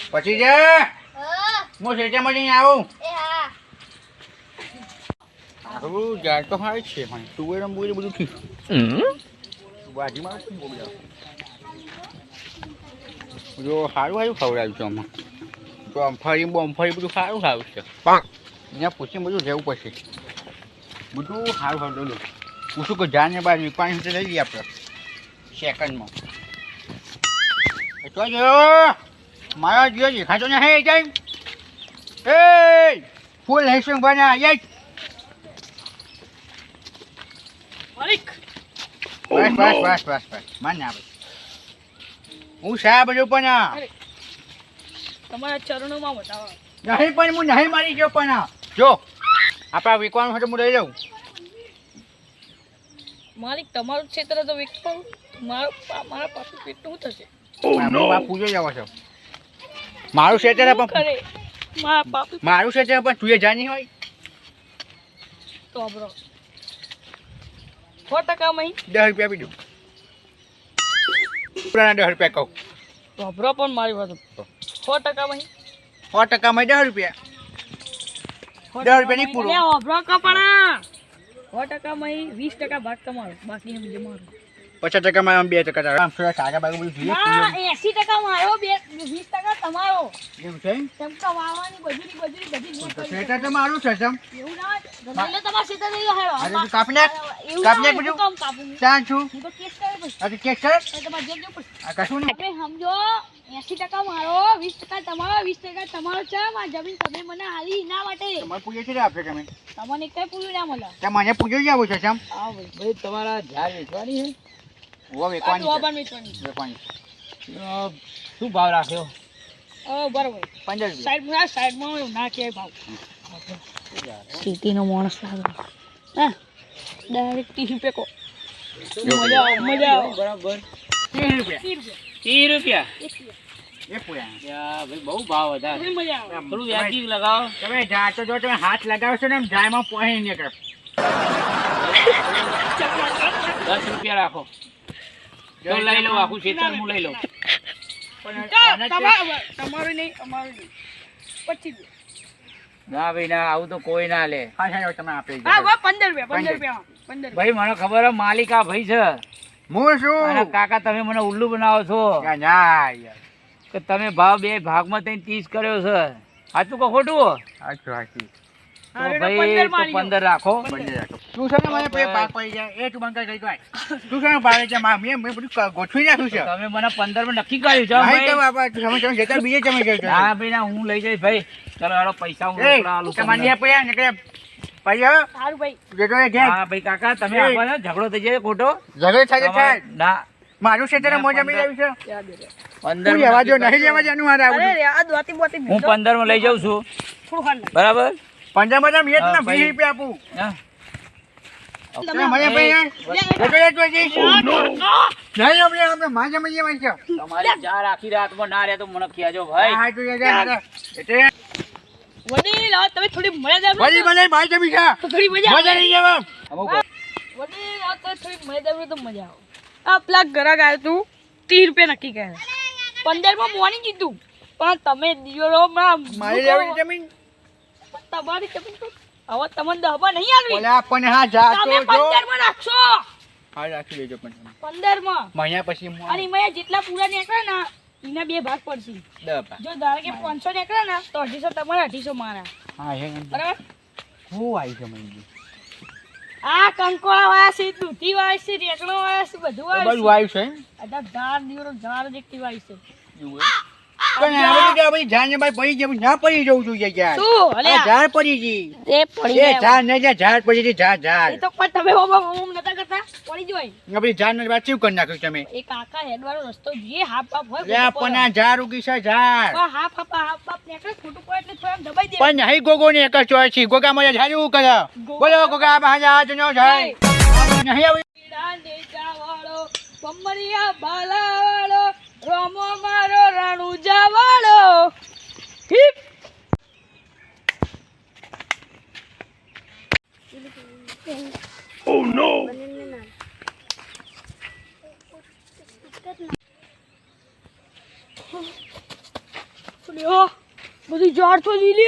પછી જા હું સેટામાં જઈને આવું આવું યાર તો હાય છે પણ તુવેર બોલે બધું ઠીક બાજીમાં જો સારું ખવડાવ્યું છે આમાં તો બમફળી બધું સારું ખાવું છે અહીંયા પૂછીને બધું રહેવું પડશે બધું સારું દઉં પૂછું કે જાને બાર પાણી લઈ લઈએ આપણે સેકન્ડમાં તો જો મારા જીઓ દેખાતો ને હે જાય એ ફૂલ હેસું બના યે માલિક બસ માન ના હું શા બધું પણ તમારા ચરણોમાં બતાવો નહીં પણ હું નહીં મારી ગયો પણ જો આપણા વિકવાનું હોય તો હું લઈ લઉં માલિક તમારું ક્ષેત્ર તો વિકતું મારા પાપી પેટનું થશે બાપુ જોઈ જાવ છો મારું ક્ષેત્ર પણ કરે મારા પાપી મારું ક્ષેત્ર પણ તું એ જાની હોય તો બ્રો 100% માં 10 રૂપિયા આપી દઉં પુરાના 10 રૂપિયા કહું તો બ્રો પણ મારી વાત 100% માં 100% માં 10 રૂપિયા 10 રૂપિયા નહીં પૂરું લે બ્રો કપડા 100% માં 20% ભાગ તમારો બાકી એમ જમારો 50% માં 2% આમ થોડા સાગા બાગુ બધું જોઈએ ના 80% મારો 20% તમારો એવું છે તેમ તો વાવવાની બધી તો સેટા તો મારું છે સમ એવું ના હોય તમાર ક્ષેત્ર લઈ હેડો અરે તું કાપને બધું કામ કાપું ચાલ છું હું તો કેસ કરે પછી અરે કેક કર તમારે જે જો પછી આ કશું નહીં તમે સમજો 80% મારો 20% તમારો 20% તમારો છે આ જમીન તમે મને હાલી ના માટે તમારે પૂછે છે આપે તમે તમને કઈ પૂરું ના મળે મને પૂછ્યું જ આવું છે સમ હા ભાઈ ભાઈ તમારા ઝાડ વેચવાની છે ઓ વેકવાની આ તો વેચવાની વેકવાની શું ભાવ રાખ્યો બરાબર 15 રૂપિયા સાઈડમાં ના કે ભાવ સિટીનો માણસ લાગે હા ડાયરેક્ટ 30 રૂપિયા કો મજા આવે બરાબર 30 રૂપિયા 30 રૂપિયા એ પૂરા યા ભાઈ બહુ ભાવ વધારે મજા આવે થોડું વ્યાજબી લગાવો તમે જા તો જો તમે હાથ લગાવશો ને જાયમાં પોહી નહીં કર 10 રૂપિયા રાખો તો લઈ લો આખું ખેતર હું લઈ લઉં તમારું નહીં અમારું નહીં 25 ના ભાઈ ના આવું તો કોઈ ના લે હા તમે આપી હા 15 રૂપિયા 15 ભાઈ મને ખબર હે માલિક આ ભાઈ છે હું શું અને કાકા તમે મને ઉલ્લુ બનાવો છો ના યાર કે તમે ભાવ બે ભાગમાં તઈ 30 કર્યો છે સાચું કે ખોટું સાચું તો ભાઈ તો 15 રાખો તું છે ને મને પે પાક પડી જાય એ તું બંધ કરી દો તું છે ને ભાવે છે મેં બધું ગોઠવી નાખ્યું છે તમે મને 15 માં નક્કી કર્યું છે નહીં તો ભાઈ બાપા તમે જતા બીજે તમે જજો હા ભાઈ ના હું લઈ જઈશ ભાઈ ચાલો હાલો પૈસા હું મોકલા આલું તમારે તમને. પડ્યા ને પૈયા સારું ભાઈ જેટલો એ ઘેર હા ભાઈ કાકા તમે આપો ને ઝઘડો થઈ જાય ખોટો ઝઘડો થાય તો થાય ના મારું ક્ષેત્ર મોજા મેં આવ્યું છે યાદ દે 15 હું લેવા જો નહીં લેવા જવાનું મારે આવું અરે આ દોતી બોતી હું 15 માં લઈ જાઉં છું થોડું હાલ બરાબર 15 માં મેં હા, તમને 20 ભાઈ. રૂપિયા આપું હા. તમે મને ભાઈ જતો જઈ નહીં આપણે માજા માં જવાનું છે તમારી ચાર આખી રાતમાં ના રહે તો મને કહેજો ભાઈ હા તો જા એટલે વડીલ આ તમે થોડી મજા વળી મને ભાઈ જમી છે થોડી મજા મજા નહીં જવા અમુક વડીલ આ તો થોડી મજા આવે તો મજા આવે આ પેલા ગ્રાહક આવ્યું તું 30 રૂપિયા નક્કી કર્યા 15 માં મોની કીધું પણ તમે દિયોરો માં મારી લેવાની જમીન તમારી જમીન તો હવે તમને દહવા નહીં આવી ઓલા પણ હા જા તમે તો જો 15 માં નાખશો હા રાખી લેજો પણ 15 માં મહિના પછી અને એમાં જેટલા પૂરા નીકળે ને એના બે ભાગ પડશે 10 જો ધારો કે 500 નીકળે ને તો 250 તમારા 250 મારા હા હે બરાબર હું આવી છે મહિને આ કંકોળા વાળા છે દૂધી વાળા છે રેગણો વાળા છે બધું બધું વાળા આવ્યું છે છે આ ધાર દીવરો ધાર જેટલી વાળી છે પણ આ બધું કે ભાઈ જાને ભાઈ પડી જવું ના પડી જવું જોઈએ યાર શું અલે આ ઝાડ પડી ગઈ એ પડી એ જાય ઝાડ નહીં ઝાડ પડી ગઈ ઝાડ એ ઝાડ તો પણ તમે ઓમ નતા કરતા પડી જોય આપણી ઝાડ ને વાત શું કરી નાખ્યું તમે એ કાકા હેડવાળો રસ્તો જે હાફ હાફ હોય લે પણ આ ઝાડ ઉગી છે ઝાડ હાફ હાફ નીકળે ખોટું પડે એટલે થોડા દબાઈ દે પણ નહીં ગોગો ને એક જ ચોય છે ગોગા મને ઝાડ એવું કરે બોલો ગોગા બહાર આજ નો જાય નહીં આવી ડાંડે જાવાળો કમરિયા બાલાવાળો રોમો મારો રણુજા વાળો હિપ Oh no! લ્યો બધી ઝાડ તો લઈ લે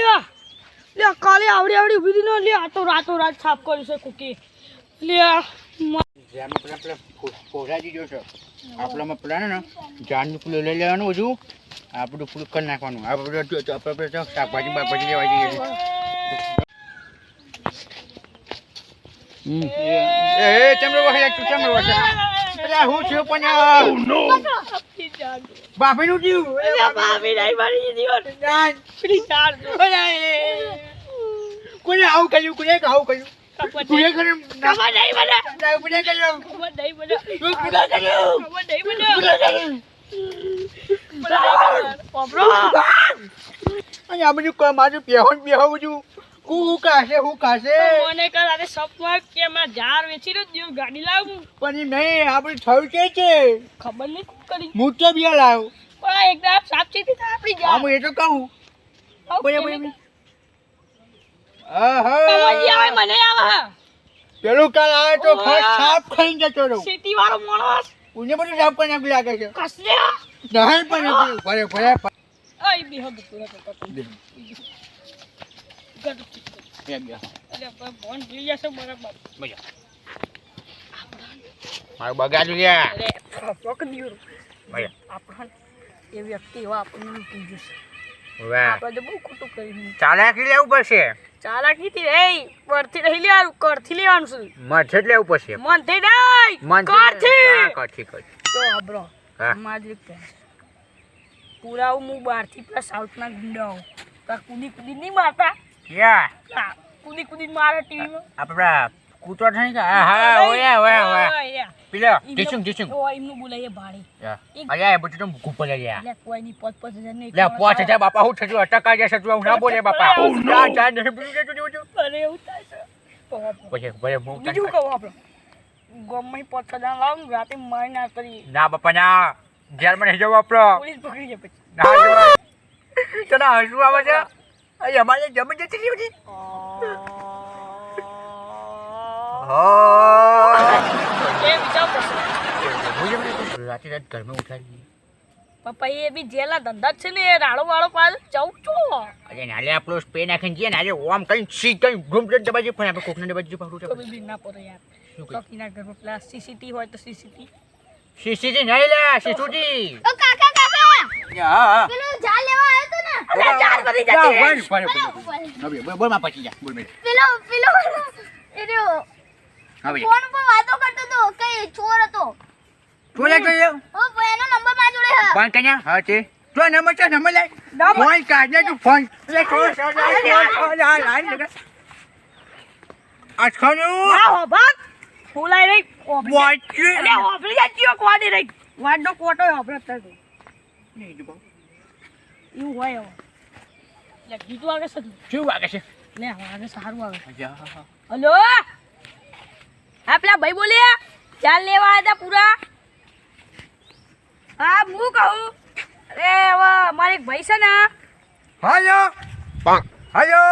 લે કાલે આવડી ઊભી હતી ને લે આ તો રાત સાફ કર્યું છે કુકી લે જેમ પેલા પોરાજી જોશો આપણામાં પેલા ને ઝાડનું પેલું લઈ લેવાનું બધું આ બધું પૂરું કરી નાખવાનું આ બધું આપણે શાકભાજી બાકભાજી લેવા જઈએ એ ચમરો વહે તું ચમરો વહે પેલા હું છું પણ બાપીનું જીવ બાપી નહીં મારી દીધો ફ્રી ચાર કોને આવું કર્યું કોને આવું કર્યું કોને કર્યું ખબર નહીં મને કોને કર્યું ખબર નહીં મને કોને કર્યું ખબર નહીં મને બાપરો અને આ બધું મારું બેહન બધું હું કાશે મને કર અરે સપવા કે મેં ઝાડ વેચી રહ્યો દીવ ગાડી લાવું પણ નહીં આપણે થયું છે ખબર નહીં શું કરી હું તો બી લાવ પણ એકદમ સાફ ચીતી થાય આપણી હા જા હું એ તો કહું બોલે મને આવે મને આવે પેલું કાલ આવે તો ફર્સ્ટ સાફ ખાઈને જતો રહું સિટી વાળો માણસ ઉને બધું સાફ કરી નાખ્યું લાગે છે કસને નહીં પણ ભરે આઈ બી હબ પૂરા અરે ફોન જોઈ જશે બરાબર મારું બગાડ્યું લ્યા અરે ફોક દીયો ભાઈ આપણ એ વ્યક્તિ એવા આપણને લૂંટી જશે વાહ આપણે તો બહુ ખોટું કર્યું ચાલાકી લેવું પડશે ચાલાકીથી એ પરથી નહીં લેવાનું કરથી લેવાનું છે મરછે લેવું પડશે મનથી નહીં કરથી કરથી તો અબરો હા. માજલિક પૂરા હું બહારથી પેલા સાઉથના ગુંડાઓ કૂદી નહીં મારતા યા હા, કૂદી મારે ટીવીમાં આપણા કૂતો થઈ કે હા ઓયા પેલો ટીચુંગ એમનું બોલાય ભાડે અલ્યા એ બધું તો ગુપ્પો લે લ્યા એટલે કોઈ ની 5,000 નહીં લે 5000 બાપા હું થયું અટકા જશે તું ના બોલે બાપા જા નહીં બોલું તું અરે એવું થાય છે તો પછી ભલે હું બીજું કહું આપણે ગમે 5,000 લાવું રાતે મારી ના કરી ના બાપા ના જેલમાં નહીં જવું આપણો પોલીસ પકડી જાય પછી ના જવા તને હસવું આવે છે અહીં અમારે જમી જતી રહી બધી એ વિચાર કરશે રાતે રાત ઘરમાં ઉઠાડી પપ્પા એ બી જેલા ધંધા જ છે ને એ રાડો વાળો પાસ જાઉં છો અરે નાલે આપણો સ્પ્રે નાખીને જઈએ ને આજે ઓમ કઈ સી કઈ ઘૂમ દબાજી પણ આપણે કોકને દબાજી પાડું છે બી ના પડે યાર ચોકીના ઘરમાં પેલા સીસીટી હોય તો સીસીટી સીસીટી નહીં લે સીસીટી ઓ કાકા હા પેલું ઝાડ લેવા આવ્યો તો ને અરે ચાર કરી જતી બોલ માં પચી જા બોલ મેં પેલો એ રહ્યો હવે ફોન પર વાતો કરતો તો કે ચોર હતો તું લે ગયો ઓ એનો નંબર માં જોડે હે ફોન કન્યા હા તે તો નંબર લે ફોન કાઢ ને તું ફોન લે આજખાનું ના હો ભાગ ફૂલાઈ રહી વોચ અરે હોફળી જાતીઓ કોડી રહી વાડનો કોટો હોફળત થતો એવું હોય હવે લે ગીતું આવે છે શું વાગે છે લે આવે સારું આવે જા હલો હા પેલા ભાઈ બોલ્યા ચાલ લેવા આવ્યા તા પૂરા હા હું કહું અરે હવે અમારે એક ભાઈ છે ને હાલો હાલો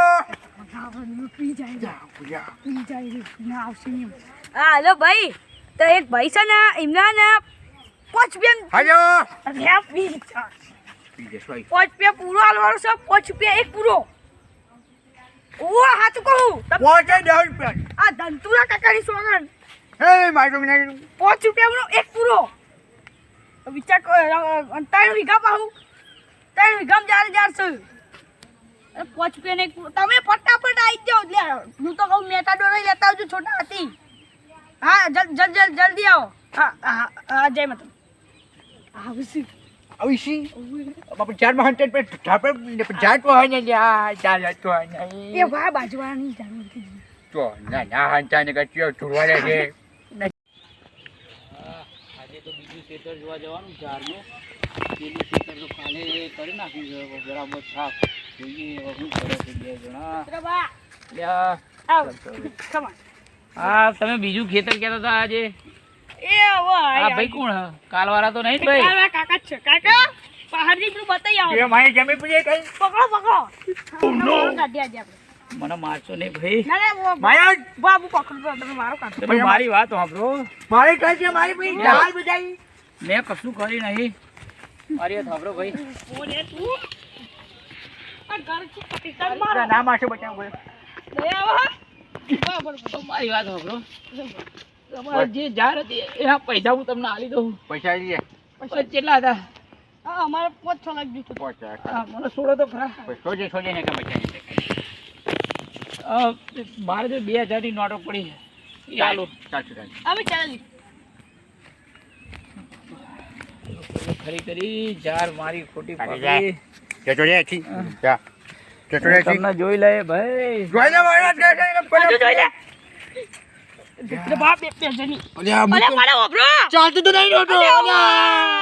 પી જાય ના આવશે નહીં હા હલો ભાઈ તો એક ભાઈ છે ને એમના ને 5 રૂપિયા હાલો અરે પી જા 5 રૂપિયા પૂરો આલવાનો છે 5 રૂપિયા એક પૂરો ઓ હાચું કહું પહોંચે 10 રૂપિયા આ ધંતુરા કાકાની સોગન હે મારું મને 5 રૂપિયાનો એક પૂરો વિચાર 3 વીઘા પાહું 3 વીઘામાં જાર છે 5 રૂપિયાને એક પૂરો તમે ફટાફટ આવી જાઓ લે હું તો કહું મેટાડોર લેતા આવજો છોટા હતી હા જલ્દી આવો હા જય માતા આવશે અવિશી બાપા ચાર માં હંટેડ પે ઢાપે જાટ હોય ને લ્યા ચાલ તો એ ભાઈ બાજુવાળાની જરૂર હતી તો ના હંટા ને કચ્યો ઢુવાડે છે આજે તો બીજું ખેતર જોવા જવાનું ઝાડનું પેલું ખેતર તો કાલે કરી નાખ્યું છે બરાબર સાફ જોઈએ હવે શું કરે છે બે જણા પ્રભા લ્યા આવ કમ હા તમે બીજું ખેતર કહેતા હતા આજે એ હવે આ ભાઈ કોણ હ? કાલવાળા તો નહીં જ ભાઈ કાકા છે કાકા પહાડથી પેલું બતાઈ આવો એ મારી જમી પડી કઈ પકડો કાઢી આજે આપણે મને મારશો નહીં ભાઈ ના માયા બાબુ પકડો તમે મારો કાઢો તમે મારી વાત સાંભળો મારી કઈ છે મારી પડી લાલ બજાઈ મેં કશું કરી નહીં મારી વાત સાંભળો ભાઈ ઓરે તું ઘર છે પિતા મારો ના મારશે બચાવ ભાઈ દયા આવે હા બરાબર તો મારી વાત સાંભળો તમારે જે જાર હતી એના પૈસા હું તમને આલી દઉં પૈસા લઈએ પછી કેટલા હતા હા અમારે 5-6 લાખ દીધું પહોંચ્યા હા, મને છોડો તો ખરા સોજે ને કે બચાવ મારે તો 2000 ની નોટો પડી છે ચાલો ચાલશે અમે ચાલી ખરી કરી જાર મારી ખોટી કાઢી પકડી ચટોરે છી જા ચટોરે છી તમને જોઈ લે ભાઈ જોઈ લે મારા જોઈ લે બાપ બે જણી અલ્યા અરે મારા ઓબરો ચાલતું તો નહીં નહોતું અલ્યા